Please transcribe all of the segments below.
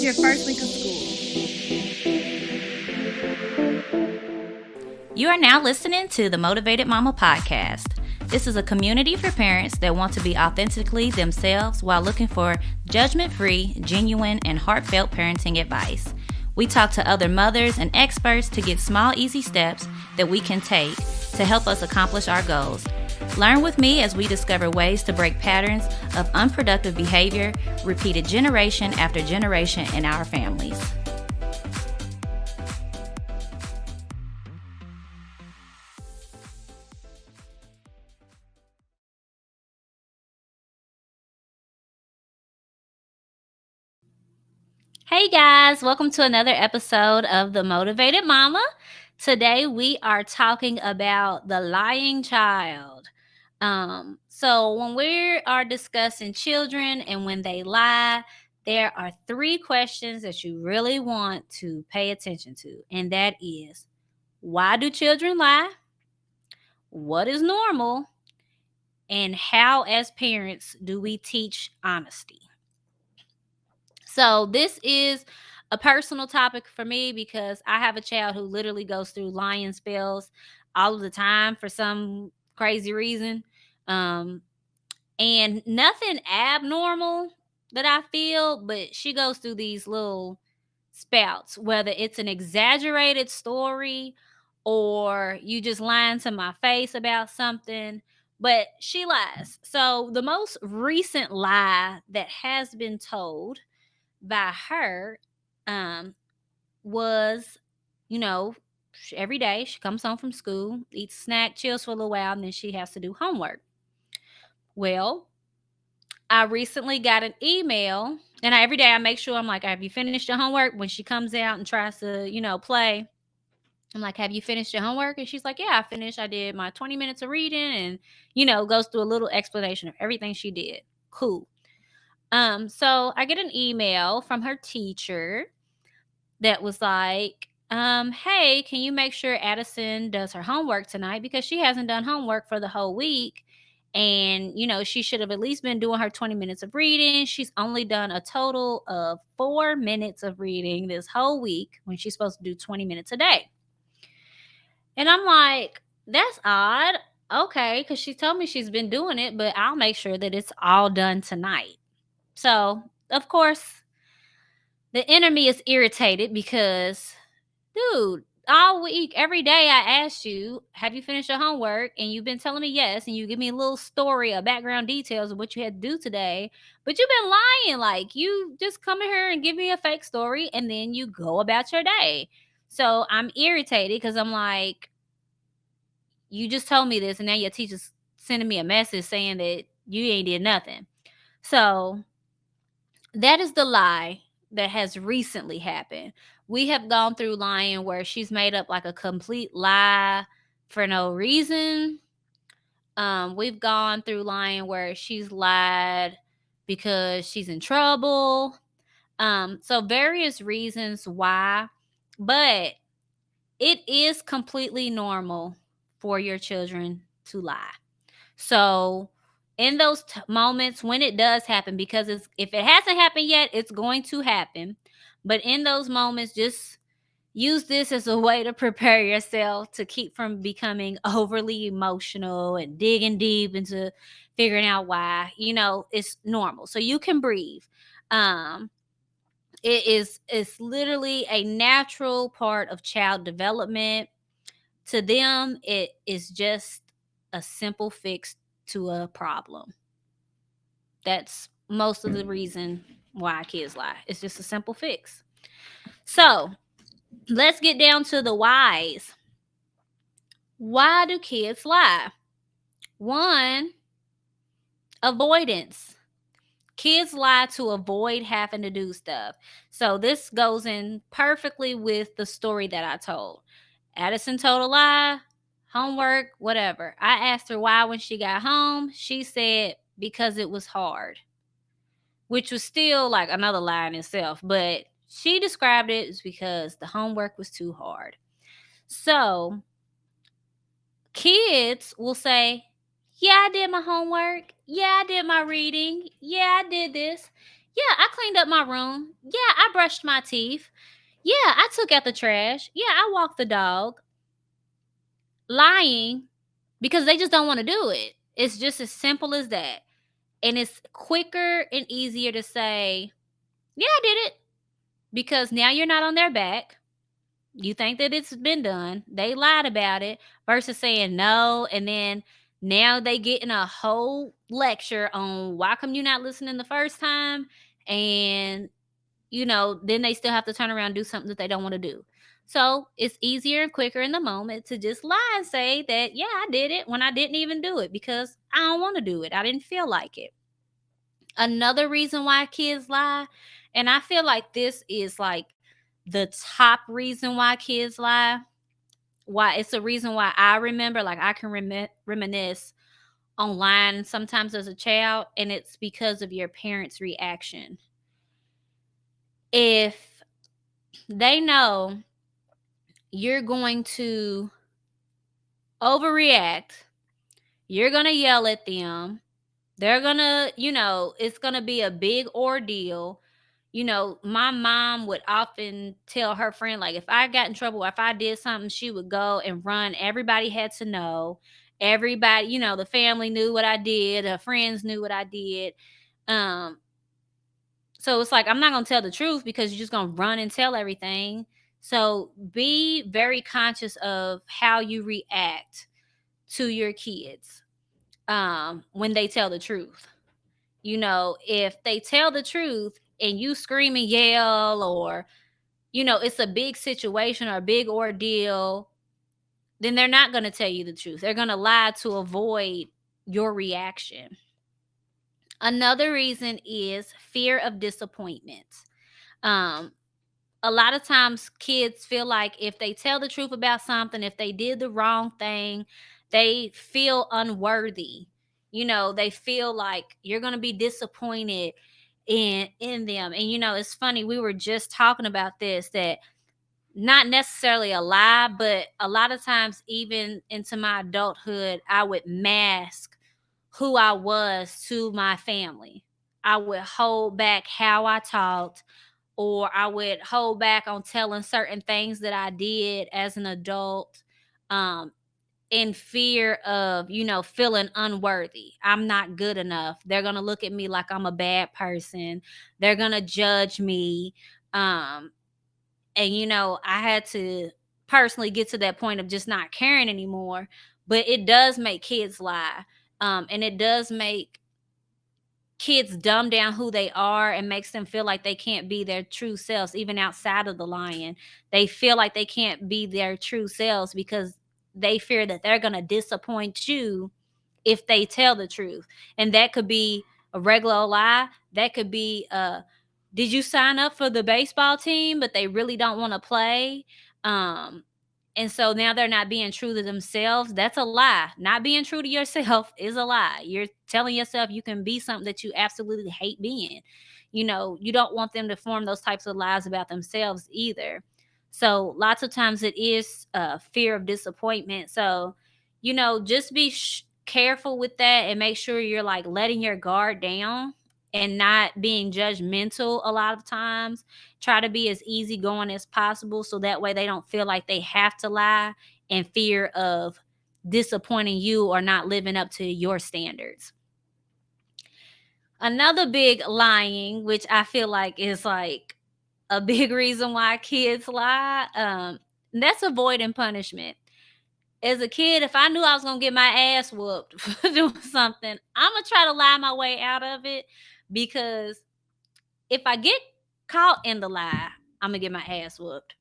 is your first week of school. You are now listening to the Motivated Mama podcast. This is a community for parents that want to be authentically themselves while looking for judgment-free, genuine, and heartfelt parenting advice. We talk to other mothers and experts to get small, easy steps that we can take to help us accomplish our goals. Learn with me as we discover ways to break patterns of unproductive behavior repeated generation after generation in our families. Hey guys, welcome to another episode of The Motivated Mama. Today we are talking about the lying child. So when we are discussing children and when they lie, there are 3 questions that you really want to pay attention to. And that is, why do children lie? What is normal? And how as parents do we teach honesty? So this is a personal topic for me because I have a child who literally goes through lying spells all of the time for some crazy reason. Um, and nothing abnormal that I feel, but she goes through these little spouts, whether it's an exaggerated story or you just lying to my face about something. But she lies. So the most recent lie that has been told by her was, every day she comes home from school, eats a snack, chills for a little while, and then she has to do homework. Well, I recently got an email, and every day I make sure I'm like, have you finished your homework? When she comes out and tries to, play, I'm like, have you finished your homework? And she's like, yeah, I finished. I did my 20 minutes of reading and, goes through a little explanation of everything she did. Cool. So I get an email from her teacher that was like, hey, can you make sure Addison does her homework tonight? Because she hasn't done homework for the whole week. And, she should have at least been doing her 20 minutes of reading. She's only done a total of 4 minutes of reading this whole week when she's supposed to do 20 minutes a day. And I'm like, that's odd. Okay, because she told me she's been doing it, but I'll make sure that it's all done tonight. So, of course, the enemy is irritated because, dude, all week, every day I asked you, have you finished your homework? And you've been telling me yes. And you give me a little story, a background details of what you had to do today. But you've been lying. Like, you just come in here and give me a fake story and then you go about your day. So I'm irritated because I'm like, you just told me this and now your teacher's sending me a message saying that you ain't did nothing. So that is the lie that has recently happened. We have gone through lying where she's made up like a complete lie for no reason. We've gone through lying where she's lied because she's in trouble. So various reasons why, but it is completely normal for your children to lie. So in those moments when it does happen, because if it hasn't happened yet, it's going to happen. But in those moments, just use this as a way to prepare yourself to keep from becoming overly emotional and digging deep into figuring out why. It's normal. So you can breathe. Um, it's literally a natural part of child development. To them, it is just a simple fix to a problem. That's most of the reason why kids lie. It's just a simple fix. So let's get down to the whys. Why do kids lie? One, avoidance. Kids lie to avoid having to do stuff. So this goes in perfectly with the story that I told. Addison told a lie, homework, whatever. I asked her why when she got home. She said because it was hard, which was still like another lie in itself. But she described it as because the homework was too hard. So kids will say, yeah, I did my homework. Yeah, I did my reading. Yeah, I did this. Yeah, I cleaned up my room. Yeah, I brushed my teeth. Yeah, I took out the trash. Yeah, I walked the dog. Lying because they just don't want to do it. It's just as simple as that. And it's quicker and easier to say, yeah, I did it, because now you're not on their back. You think that it's been done. They lied about it versus saying no. And then now they getting a whole lecture on why come you not listening the first time. And then they still have to turn around and do something that they don't want to do. So it's easier and quicker in the moment to just lie and say that, yeah, I did it when I didn't even do it because I don't want to do it. I didn't feel like it. Another reason why kids lie, and I feel like this is like the top reason why kids lie, why it's a reason why I remember, like I can reminisce on lying sometimes as a child, and it's because of your parents' reaction. If they know you're going to overreact, you're going to yell at them, they're going to, it's going to be a big ordeal. My mom would often tell her friend, like, if I got in trouble or if I did something, she would go and run. Everybody had to know. Everybody, the family knew what I did, her friends knew what I did. Um, so it's like, I'm not going to tell the truth because you're just going to run and tell everything. So be very conscious of how you react to your kids when they tell the truth. If they tell the truth and you scream and yell, or, it's a big situation or a big ordeal, then they're not going to tell you the truth. They're going to lie to avoid your reaction. Another reason is fear of disappointment. Um, a lot of times kids feel like if they tell the truth about something, if they did the wrong thing, they feel unworthy. They feel like you're going to be disappointed in them. And it's funny, we were just talking about this, that not necessarily a lie, but a lot of times even into my adulthood, I would mask who I was to my family. I would hold back how I talked, or I would hold back on telling certain things that I did as an adult, um, in fear of, feeling unworthy. I'm not good enough. They're going to look at me like I'm a bad person. They're going to judge me. Um, and, I had to personally get to that point of just not caring anymore. But it does make kids lie. And it does make kids dumb down who they are and makes them feel like they can't be their true selves even outside of the lying. They feel like they can't be their true selves because they fear that they're going to disappoint you if they tell the truth. And that could be a regular lie. That could be did you sign up for the baseball team but they really don't want to play? Um and so now they're not being true to themselves. That's a lie. Not being true to yourself is a lie. You're telling yourself you can be something that you absolutely hate being. You don't want them to form those types of lies about themselves either. So lots of times it is fear of disappointment. So, just be careful with that and make sure you're like letting your guard down and not being judgmental a lot of times. Try to be as easygoing as possible so that way they don't feel like they have to lie in fear of disappointing you or not living up to your standards. Another big lying, which I feel like is like a big reason why kids lie, that's avoiding punishment. As a kid, if I knew I was gonna get my ass whooped for doing something, I'm gonna try to lie my way out of it, because if I get caught in the lie, I'm gonna get my ass whooped.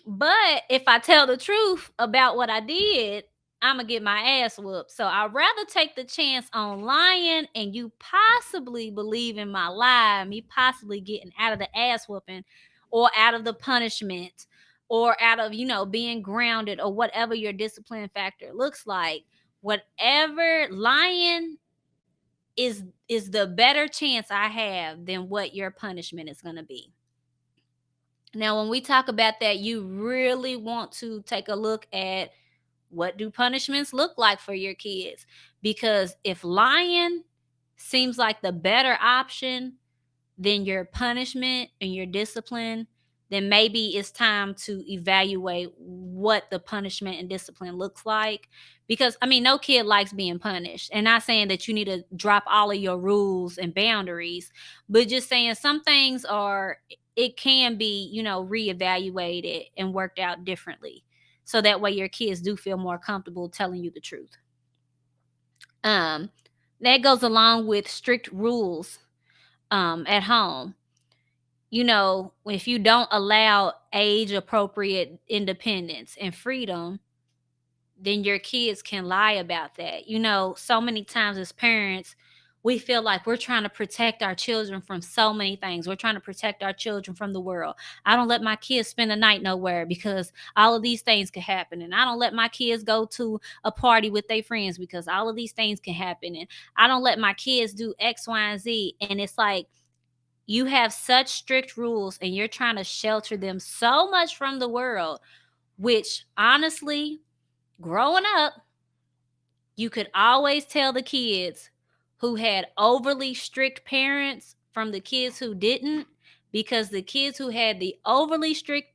But if I tell the truth about what I did, I'm gonna get my ass whooped. So I'd rather take the chance on lying and you possibly believing my lie, me possibly getting out of the ass whooping or out of the punishment or out of, being grounded or whatever your discipline factor looks like. Whatever, lying is the better chance I have than what your punishment is gonna be. Now, when we talk about that, you really want to take a look at what do punishments look like for your kids? Because if lying seems like the better option than your punishment and your discipline, then maybe it's time to evaluate what the punishment and discipline looks like. Because, I mean, no kid likes being punished. And not saying that you need to drop all of your rules and boundaries, but just saying some things are, it can be, reevaluated and worked out differently. So that way your kids do feel more comfortable telling you the truth. Um, that goes along with strict rules at home. If you don't allow age appropriate independence and freedom, then your kids can lie about that. So many times as parents, we feel like we're trying to protect our children from so many things. We're trying to protect our children from the world. I don't let my kids spend the night nowhere because all of these things could happen. And I don't let my kids go to a party with their friends because all of these things can happen. And I don't let my kids do X, Y, and Z. And it's like, you have such strict rules and you're trying to shelter them so much from the world, which honestly, growing up, you could always tell the kids who had overly strict parents from the kids who didn't, because the kids who had the overly strict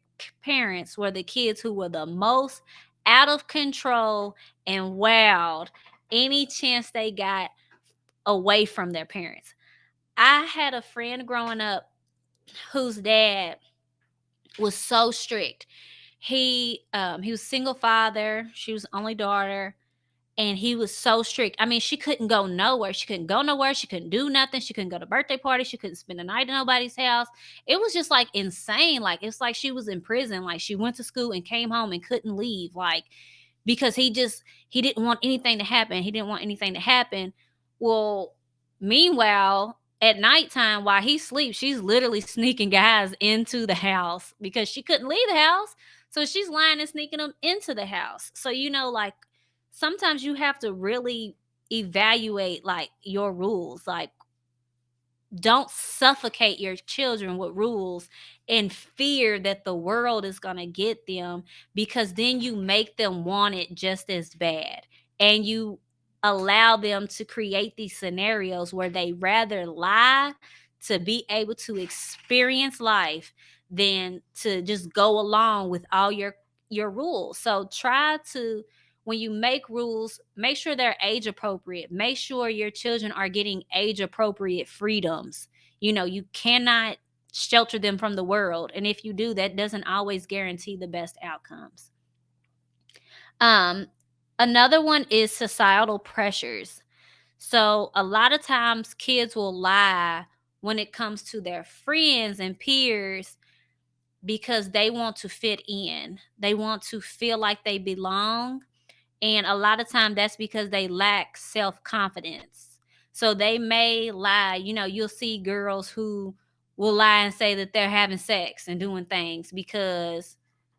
parents were the kids who were the most out of control and wild any chance they got away from their parents. I had a friend growing up whose dad was so strict. He was single father, she was only daughter, and he was so strict. I mean, she couldn't go nowhere. She couldn't go nowhere. She couldn't do nothing. She couldn't go to birthday parties. She couldn't spend the night at nobody's house. It was just like insane. Like it's like she was in prison. Like she went to school and came home and couldn't leave. Like because he didn't want anything to happen. He didn't want anything to happen. Well, meanwhile, at nighttime while he sleeps, she's literally sneaking guys into the house because she couldn't leave the house. So she's lying and sneaking them into the house. So like sometimes you have to really evaluate like your rules. Like don't suffocate your children with rules and fear that the world is going to get them, because then you make them want it just as bad, and you allow them to create these scenarios where they rather lie to be able to experience life than to just go along with all your rules. So try to, when you make rules, make sure they're age appropriate. Make sure your children are getting age appropriate freedoms. You cannot shelter them from the world. And if you do, that doesn't always guarantee the best outcomes. Um, Another one is societal pressures. So a lot of times kids will lie when it comes to their friends and peers because they want to fit in. They want to feel like they belong, and a lot of time that's because they lack self-confidence. So they may lie. You'll see girls who will lie and say that they're having sex and doing things because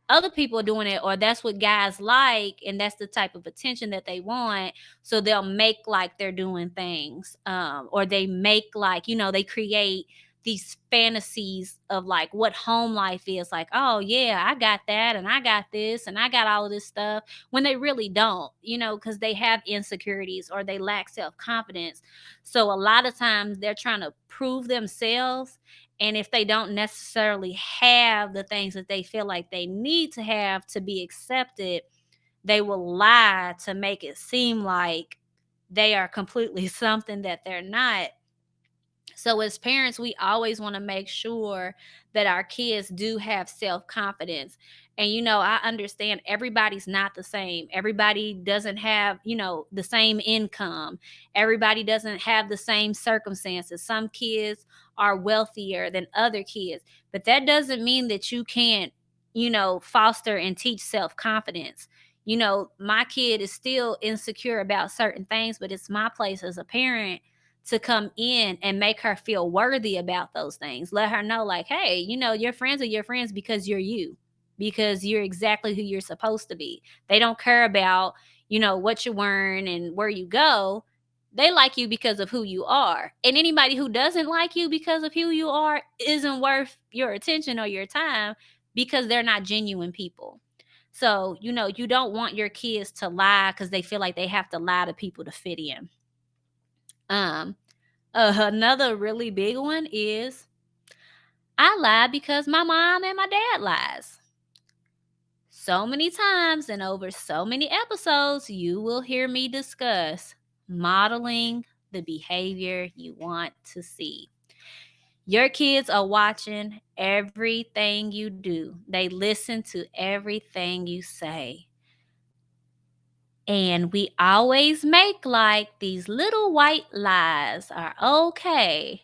other people are doing it, or that's what guys like, and that's the type of attention that they want. So they'll make like they're doing things, or they make like, they create these fantasies of like what home life is like. Oh yeah, I got that, and I got this, and I got all of this stuff, when they really don't, because they have insecurities or they lack self-confidence. So a lot of times they're trying to prove themselves, and if they don't necessarily have the things that they feel like they need to have to be accepted, they will lie to make it seem like they are completely something that they're not. So as parents, we always want to make sure that our kids do have self-confidence. And I understand everybody's not the same. Everybody doesn't have, the same income. Everybody doesn't have the same circumstances. Some kids are wealthier than other kids. But that doesn't mean that you can't, foster and teach self-confidence. My kid is still insecure about certain things, but it's my place as a parent to come in and make her feel worthy about those things. Let her know, like, hey, your friends are your friends because you're you, because you're exactly who you're supposed to be. They don't care about, what you're wearing and where you go. They like you because of who you are. And anybody who doesn't like you because of who you are isn't worth your attention or your time, because they're not genuine people. So, you don't want your kids to lie because they feel like they have to lie to people to fit in. Um, Another really big one is I lie because my mom and my dad lies. So many times and over so many episodes, you will hear me discuss modeling the behavior you want to see. Your kids are watching everything you do, they listen to everything you say. And we always make like these little white lies are okay.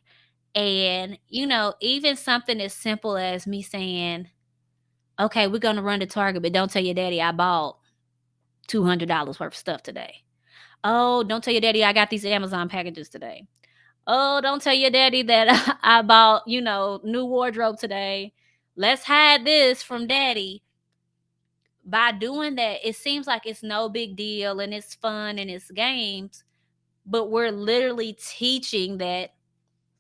And, even something as simple as me saying, okay, we're going to run to Target, but don't tell your daddy I bought $200 worth of stuff today. Oh, don't tell your daddy I got these Amazon packages today. Oh, don't tell your daddy that I bought, new wardrobe today. Let's hide this from daddy. By doing that, it seems like it's no big deal and it's fun and it's games, but we're literally teaching that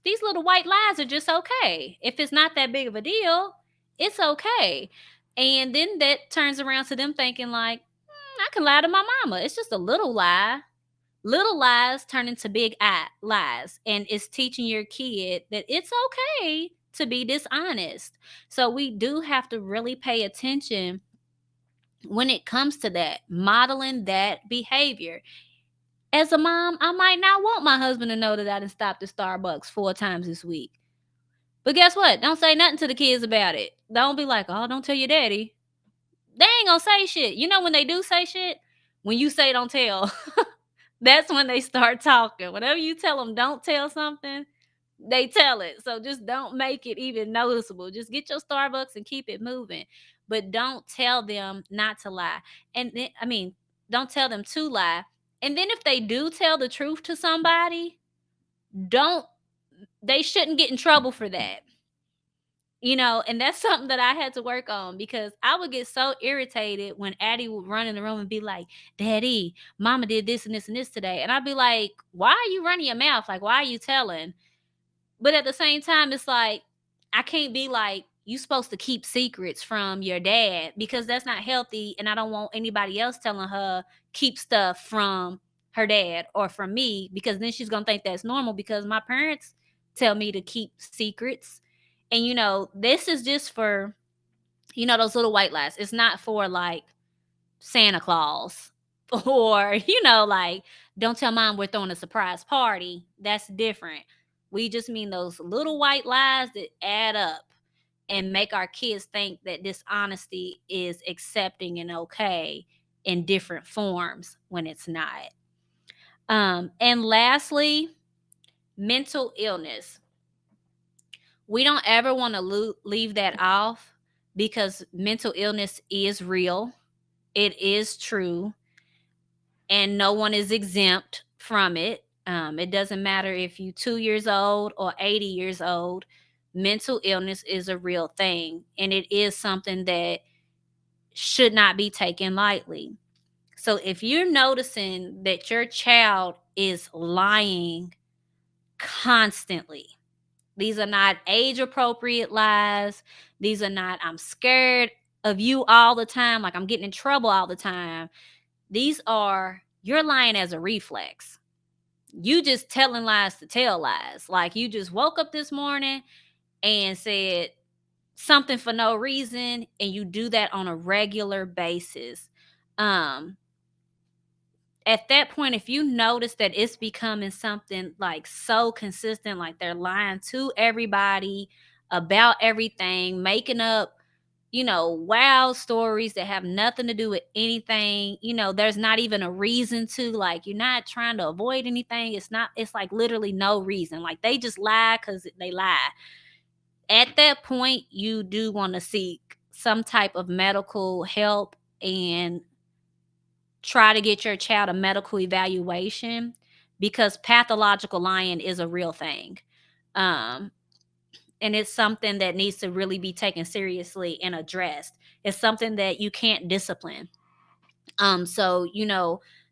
these little white lies are just okay. If it's not that big of a deal, it's okay. And then that turns around to them thinking like, I can lie to my mama. It's just a little lie. Little lies turn into big lies, and it's teaching your kid that it's okay to be dishonest. So we do have to really pay attention when it comes to that, modeling that behavior. As a mom, I might not want my husband to know that I done stopped at Starbucks 4 times this week. But guess what? Don't say nothing to the kids about it. Don't be like, oh, don't tell your daddy. They ain't gonna say shit. You know when they do say shit? When you say don't tell, that's when they start talking. Whenever you tell them don't tell something, they tell it. So just don't make it even noticeable. Just get your Starbucks and keep it moving. But don't tell them not to lie. And then, don't tell them to lie. And then if they do tell the truth to somebody, don't they shouldn't get in trouble for that. And that's something that I had to work on because I would get so irritated when Addie would run in the room and be like, Daddy, mama did this and this and this today. And I'd be like, why are you running your mouth? Like, why are you telling? But at the same time, it's like, I can't be like, you supposed to keep secrets from your dad because that's not healthy. And I don't want anybody else telling her keep stuff from her dad or from me because then she's going to think that's normal because my parents tell me to keep secrets. And, this is just for, those little white lies. It's not for like Santa Claus or, like, don't tell mom we're throwing a surprise party. That's different. We just mean those little white lies that add up and make our kids think that dishonesty is accepting and okay in different forms when it's not. And lastly, mental illness. We don't ever want to leave that off because mental illness is real. It is true and no one is exempt from it. It doesn't matter if you're 2 years old or 80 years old. Mental illness is a real thing, and it is something that should not be taken lightly. So, if you're noticing that your child is lying constantly, these are not age appropriate lies. These are not, I'm scared of you all the time, like I'm getting in trouble all the time. These are, you're lying as a reflex. You just telling lies to tell lies. Like you just woke up this morning and said something for no reason, and you do that on a regular basis. Um, at that point, if you notice that it's becoming something like so consistent, like they're lying to everybody about everything, making up wild stories that have nothing to do with anything. There's not even a reason to, like, you're not trying to avoid anything. It's like literally no reason. Like they just lie because they lie. At that point, you do want to seek some type of medical help and try to get your child a medical evaluation because pathological lying is a real thing. Um, and it's something that needs to really be taken seriously and addressed. It's something that you can't discipline. So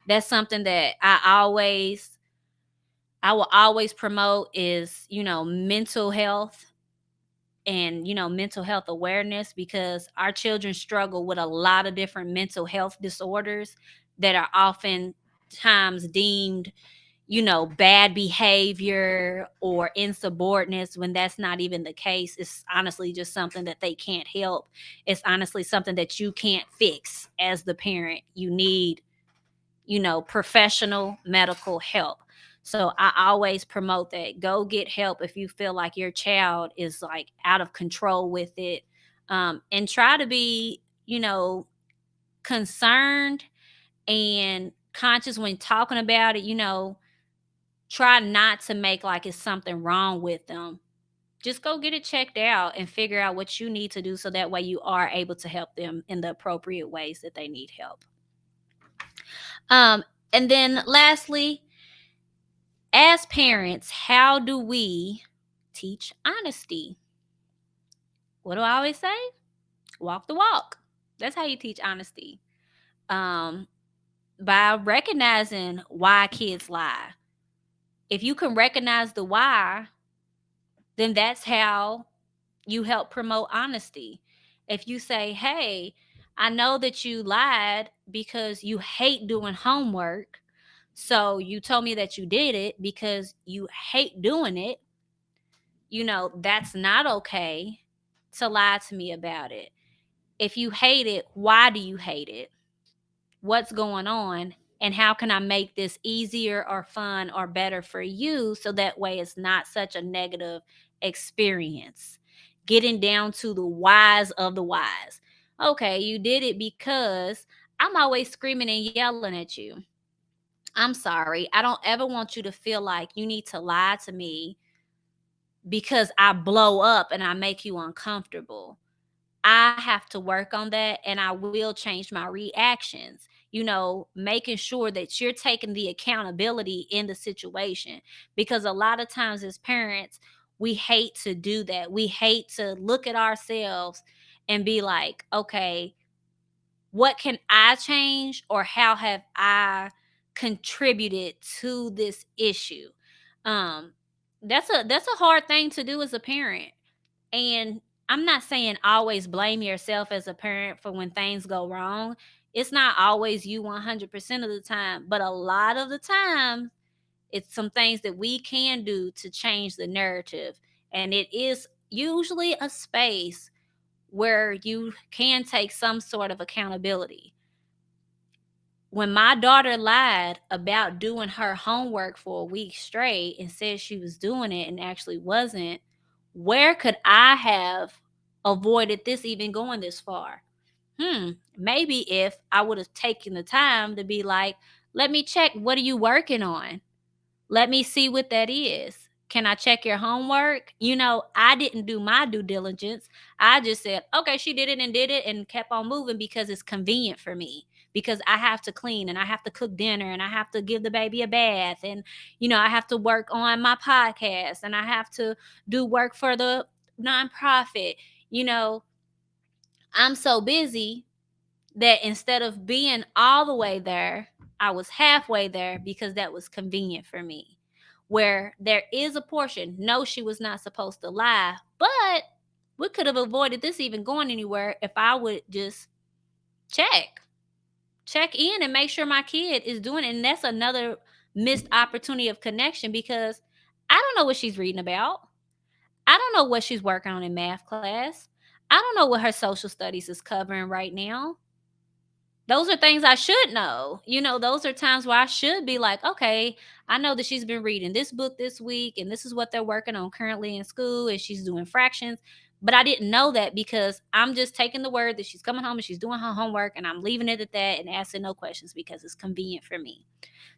that's something that I will always promote is mental health and mental health awareness because our children struggle with a lot of different mental health disorders that are often times deemed bad behavior or insubordinates when that's not even the case. It's honestly just something that they can't help. It's honestly something that you can't fix as the parent. You need, professional medical help. So I always promote that. Go get help if you feel like your child is like out of control with it. And try to be, concerned and conscious when talking about it. Try not to make like it's something wrong with them. Just go get it checked out and figure out what you need to do so that way you are able to help them in the appropriate ways that they need help. Um, and then lastly, as parents, how do we teach honesty? What do I always say? Walk the walk. That's how you teach honesty. Um, by recognizing why kids lie. If you can recognize the why, then that's how you help promote honesty. If you say, hey, I know that you lied because you hate doing homework. So you told me that you did it because you hate doing it. That's not okay to lie to me about it. If you hate it, why do you hate it? What's going on? And how can I make this easier or fun or better for you so that way it's not such a negative experience? Getting down to the whys of the whys. Okay, you did it because I'm always screaming and yelling at you. I'm sorry. I don't ever want you to feel like you need to lie to me because I blow up and I make you uncomfortable. I have to work on that and I will change my reactions. Making sure that you're taking the accountability in the situation. Because a lot of times as parents, we hate to do that. We hate to look at ourselves and be like, okay, what can I change or how have I contributed to this issue? Um, that's a hard thing to do as a parent. And I'm not saying always blame yourself as a parent for when things go wrong. It's not always you 100% of the time, but a lot of the time, it's some things that we can do to change the narrative. And it is usually a space where you can take some sort of accountability. When my daughter lied about doing her homework for a week straight and said she was doing it and actually wasn't, where could I have avoided this even going this far? Maybe if I would have taken the time to be like, let me check, what are you working on? Let me see what that is. Can I check your homework? I didn't do my due diligence. I just said, okay, she did it and did it and kept on moving because it's convenient for me. Because I have to clean and I have to cook dinner and I have to give the baby a bath and, I have to work on my podcast and I have to do work for the nonprofit. You know, I'm so busy that instead of being all the way there, I was halfway there because that was convenient for me. Where there is a portion, no, she was not supposed to lie, but we could have avoided this even going anywhere if I would just check, check in and make sure my kid is doing it. And that's another missed opportunity of connection because I don't know what she's reading about. I don't know what she's working on in math class. I don't know what her social studies is covering right now. Those are things I should know. Those are times where I should be like, okay, I know that she's been reading this book this week and this is what they're working on currently in school and she's doing fractions. But I didn't know that because I'm just taking the word that she's coming home and she's doing her homework and I'm leaving it at that and asking no questions because it's convenient for me.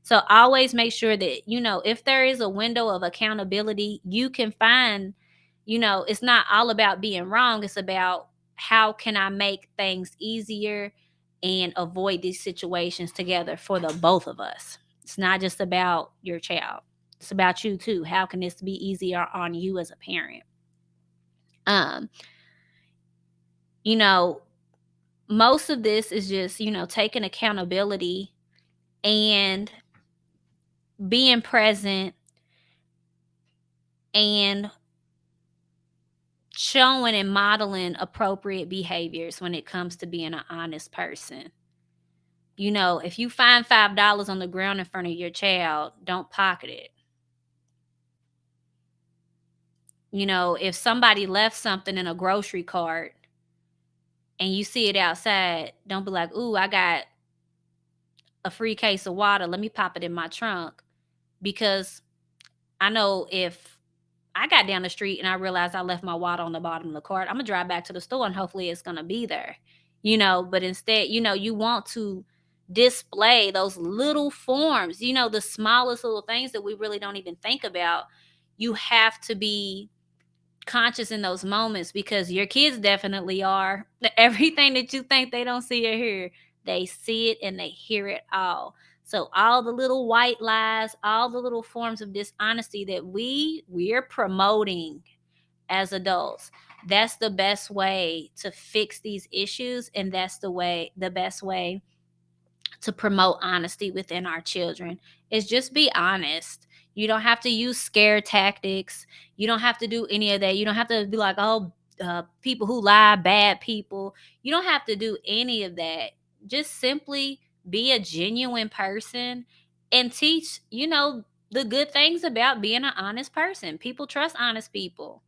So always make sure that, if there is a window of accountability, you can find, it's not all about being wrong. It's about how can I make things easier and avoid these situations together for the both of us. It's not just about your child. It's about you too. How can this be easier on you as a parent? Um, you know, Most of this is just, taking accountability and being present and showing and modeling appropriate behaviors when it comes to being an honest person. If you find $5 on the ground in front of your child, don't pocket it. If somebody left something in a grocery cart and you see it outside, don't be like, ooh, I got a free case of water. Let me pop it in my trunk. Because I know if I got down the street and I realized I left my water on the bottom of the cart, I'm going to drive back to the store and hopefully it's going to be there. But instead, you want to display those little forms, the smallest little things that we really don't even think about. You have to be conscious in those moments because your kids definitely are. Everything that you think they don't see or hear, they see it and they hear it all. So all the little white lies, all the little forms of dishonesty that we're promoting as adults, that's the best way to fix these issues, and that's the best way to promote honesty within our children is just be honest. You don't have to use scare tactics. You don't have to do any of that. You don't have to be like, oh, people who lie, bad people. You don't have to do any of that. Just simply be a genuine person and teach, the good things about being an honest person. People trust honest people.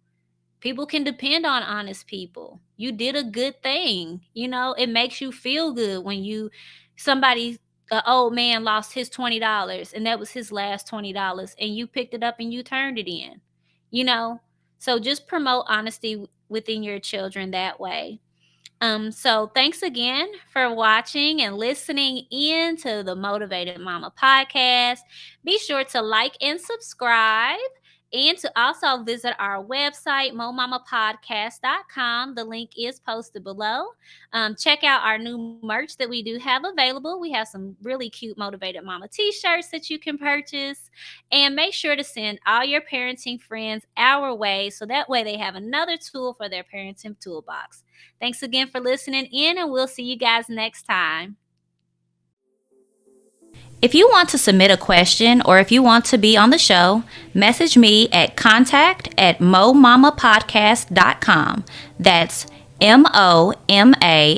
People can depend on honest people. You did a good thing. It makes you feel good when somebody, an old man lost his $20 and that was his last $20 and you picked it up and you turned it in. You know? So just promote honesty within your children that way. So thanks again for watching and listening in to the Motivated Mama podcast. Be sure to like and subscribe and to also visit our website, momamapodcast.com. The link is posted below. Check out our new merch that we do have available. We have some really cute Motivated Mama t-shirts that you can purchase. And make sure to send all your parenting friends our way so that way they have another tool for their parenting toolbox. Thanks again for listening in, and we'll see you guys next time. If you want to submit a question or if you want to be on the show, message me at contact@momamapodcast.com. That's MOMAMA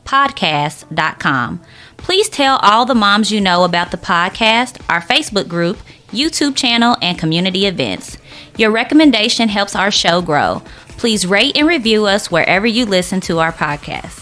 podcast.com. Please tell all the moms you know about the podcast, our Facebook group, YouTube channel, and community events. Your recommendation helps our show grow. Please rate and review us wherever you listen to our podcast.